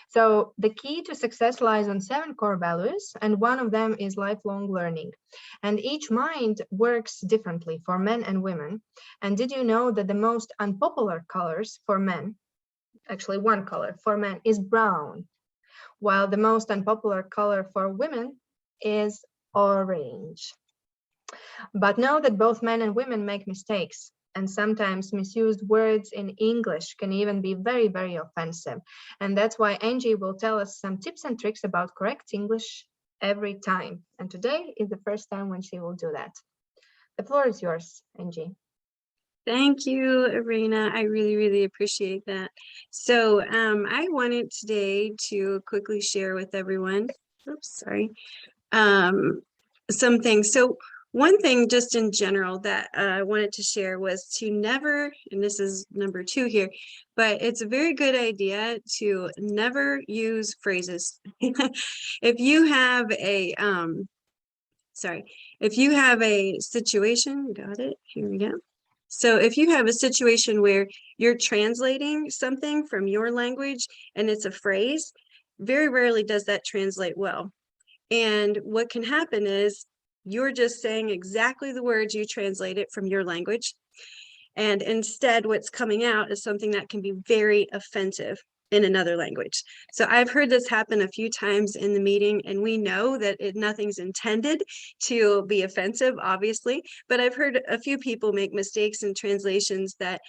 So the key to success lies on 7 core values, and one of them is lifelong learning. And each mind works differently for men and women. And did you know that the most unpopular colors for men, actually one color for men, is brown, while the most unpopular color for women is orange? But know that both men and women make mistakes, and sometimes misused words in English can even be very, very offensive. And that's why Angie will tell us some tips and tricks about correct English every time. And today is the first time when she will do that. The floor is yours, Angie. Thank you, Irina. I really, really appreciate that. So I wanted today to quickly share with everyone, some things. So one thing just in general that I wanted to share was to never, and this is number 2 here, but it's a very good idea to never use phrases. If you have a, if you have a situation, got it, here we go. So if you have a situation where you're translating something from your language and it's a phrase, very rarely does that translate well. And what can happen is you're just saying exactly the words you translated from your language. And instead, what's coming out is something that can be very offensive in another language. So I've heard this happen a few times in the meeting, and we know that nothing's intended to be offensive, obviously, but I've heard a few people make mistakes in translations that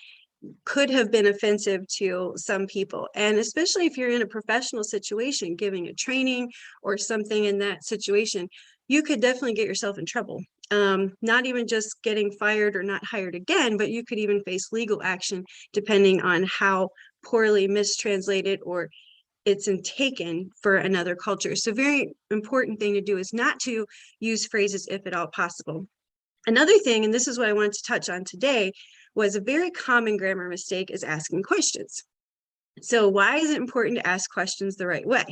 could have been offensive to some people. And especially if you're in a professional situation, giving a training or something in that situation, you could definitely get yourself in trouble. Not even just getting fired or not hired again, but you could even face legal action depending on how poorly mistranslated or it's taken for another culture. So very important thing to do is not to use phrases if at all possible. Another thing, and this is what I wanted to touch on today, was a very common grammar mistake is asking questions. So why is it important to ask questions the right way?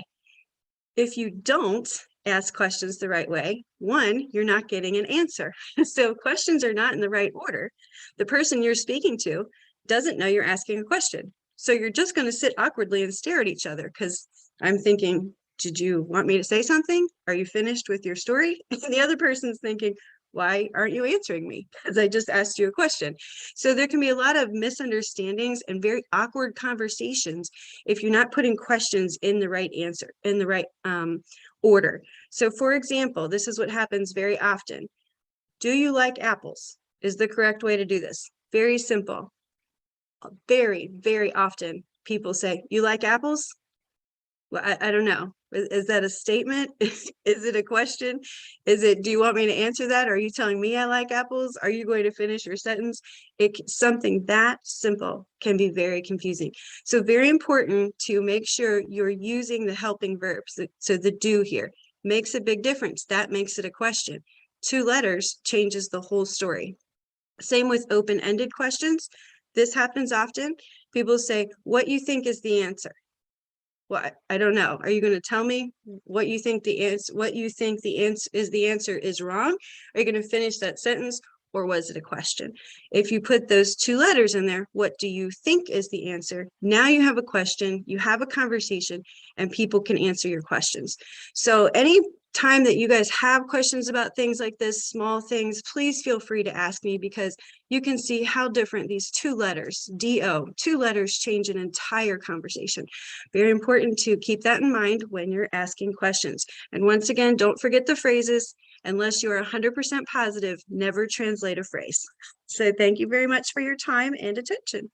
If you don't ask questions the right way, one, you're not getting an answer. So questions are not in the right order. The person you're speaking to doesn't know you're asking a question. So you're just going to sit awkwardly and stare at each other because I'm thinking, did you want me to say something? Are you finished with your story? And the other person's thinking, why aren't you answering me? Because I just asked you a question. So there can be a lot of misunderstandings and very awkward conversations if you're not putting questions in the right answer, in the right order. So for example, this is what happens very often. Do you like apples? Is the correct way to do this. Very simple. Very, very often people say, you like apples? Well, I don't know. Is that a statement? Is it a question? Is it, do you want me to answer that? Are you telling me I like apples? Are you going to finish your sentence? Something that simple can be very confusing. So very important to make sure you're using the helping verbs. So the do here makes a big difference. That makes it a question. 2 letters changes the whole story. Same with open-ended questions. This happens often. People say, what you think is the answer? Well, I don't know. Are you going to tell me what you think the answer, is the answer is wrong? Are you going to finish that sentence, or was it a question? If you put those 2 letters in there, what do you think is the answer? Now you have a question, you have a conversation, and people can answer your questions. So any time that you guys have questions about things like this, small things, please feel free to ask me, because you can see how different these 2 letters, D-O, 2 letters change an entire conversation. Very important to keep that in mind when you're asking questions. And once again, don't forget the phrases. Unless you're 100% positive, never translate a phrase. So thank you very much for your time and attention.